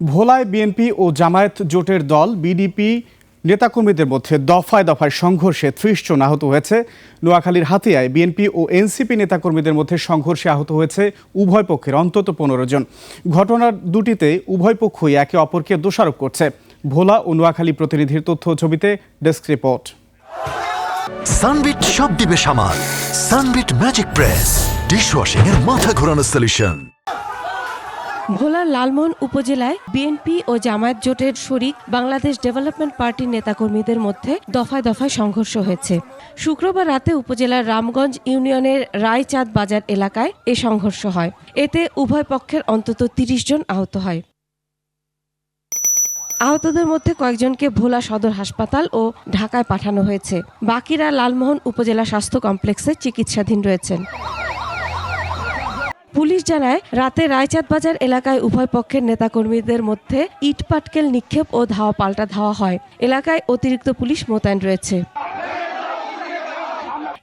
ভোলায় বিএনপি ও জামায়াত জোটের দল বিডিপি নেতাকর্মীদের মধ্যে দফায় দফায় সংঘর্ষে ৩০ জন আহত হয়েছে। নোয়াখালীর হাতিয়ায় বিএনপি ও এনসিপি নেতাকর্মীদের মধ্যে সংঘর্ষে আহত হয়েছে উভয় পক্ষের অন্তত ১৫ জন। ঘটনার দুটিতে উভয় পক্ষই একে অপরকে দোষারোপ করছে। ভোলা ও নোয়াখালী প্রতিনিধির তথ্য ছবিতে ডেস্ক রিপোর্ট। সানবিট সব দিবে সামাল। সানবিট ম্যাজিক প্রেস ডিশওয়াশিং এর মাথা ঘোরানো সলিউশন। ভোলার লালমোহন উপজেলায় বিএনপি ও জামায়াত জোটের শরিক বাংলাদেশ ডেভেলপমেন্ট পার্টির নেতাকর্মীদের মধ্যে দফায় দফায় সংঘর্ষ হয়েছে। শুক্রবার রাতে উপজেলার রামগঞ্জ ইউনিয়নের রায়চাঁদ বাজার এলাকায় এ সংঘর্ষ হয়। এতে উভয় পক্ষের অন্তত ৩০ জন আহত হয়। আহতদের মধ্যে কয়েকজনকে ভোলা সদর হাসপাতাল ও ঢাকায় পাঠানো হয়েছে। বাকিরা লালমোহন উপজেলা স্বাস্থ্য কমপ্লেক্সে চিকিৎসাধীন রয়েছেন। পুলিশ জানায়, রাতে রায়চাঁদ বাজার এলাকায় উভয় পক্ষের নেতাকর্মীদের মধ্যে ইট পাটকেল নিক্ষেপ ও ধাওয়া পাল্টা ধাওয়া হয়। এলাকায় অতিরিক্ত পুলিশ মোতায়েন রয়েছে।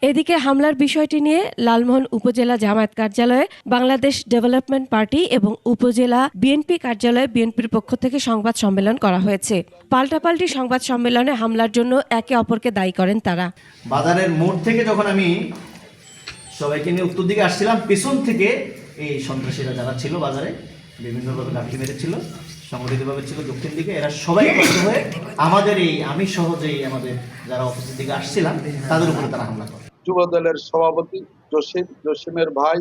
এদিকে হামলার বিষয়টি নিয়ে লালমোহন উপজেলা জামায়াত কার্যালয়ে বাংলাদেশ ডেভেলপমেন্ট পার্টি এবং উপজেলা বিএনপি কার্যালয়ে বিএনপির পক্ষ থেকে সংবাদ সম্মেলন করা হয়েছে। পাল্টাপাল্টি সংবাদ সম্মেলনে হামলার জন্য একে অপরকে দায়ী করেন তারা। বাজারের মোড় থেকে যখন আমি সবাইকে নিয়ে উত্তর দিকে আসছিলাম, পেছন থেকে এই সন্ত্রাসীরা যারা ছিল বাজারে বিভিন্নভাবে লাঠি মেরেছিল, সংগঠিতভাবে ছিল দক্ষিণ দিকে। এরা সবাই কষ্ট হয়ে আমাদের আমি সহজেই আমাদের যারা অফিসের দিকে আসছিলাম তাদের উপরে তারা হামলা করে। যুব দলের সভাপতি জসিমের ভাই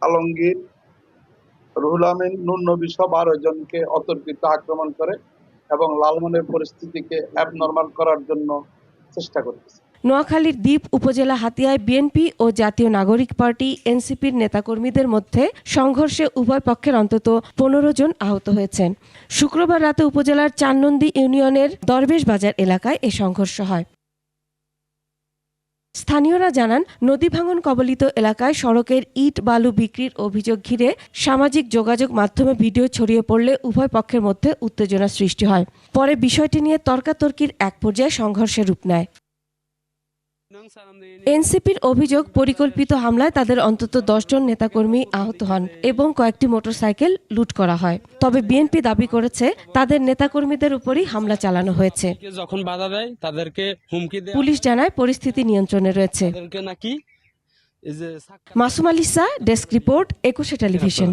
আলমগীর, রুহুল আমিন, নুরনবী সব ১২ জনকে অতর্কিত আক্রমণ করে এবং লালমোহনের পরিস্থিতিকে অ্যাবনর্মাল করার জন্য চেষ্টা করতেছে। নোয়াখালীর দ্বীপ উপজেলা হাতিয়ায় বিএনপি ও জাতীয় নাগরিক পার্টি এনসিপির নেতাকর্মীদের মধ্যে সংঘর্ষে উভয় পক্ষের অন্তত ১৫ জন আহত হয়েছেন। শুক্রবার রাতে উপজেলার চাননন্দী ইউনিয়নের দরবেশ বাজার এলাকায় এ সংঘর্ষ হয়। স্থানীয়রা জানান, নদী ভাঙন কবলিত এলাকায় সড়কের ইট বালু বিক্রির অভিযোগ ঘিরে সামাজিক যোগাযোগ মাধ্যমে ভিডিও ছড়িয়ে পড়লে উভয় পক্ষের মধ্যে উত্তেজনা সৃষ্টি হয়। পরে বিষয়টি নিয়ে তর্কাতর্কির এক পর্যায়ে সংঘর্ষের রূপ নেয়। এনসিপির অভিযোগ, পরিকল্পিত হামলায় তাদের অন্তত ১০ জন নেতাকর্মী আহত হন এবং কয়েকটি মোটরসাইকেল লুট করা হয়। তবে বিএনপি দাবি করেছে তাদের নেতাকর্মীদের উপরই হামলা চালানো হয়েছে। যখন বাধা দেয় তাদেরকে হুমকি দেয়। পুলিশ জানায় পরিস্থিতি নিয়ন্ত্রণে রয়েছে। Masum আলিসা, desk report, ২১ television.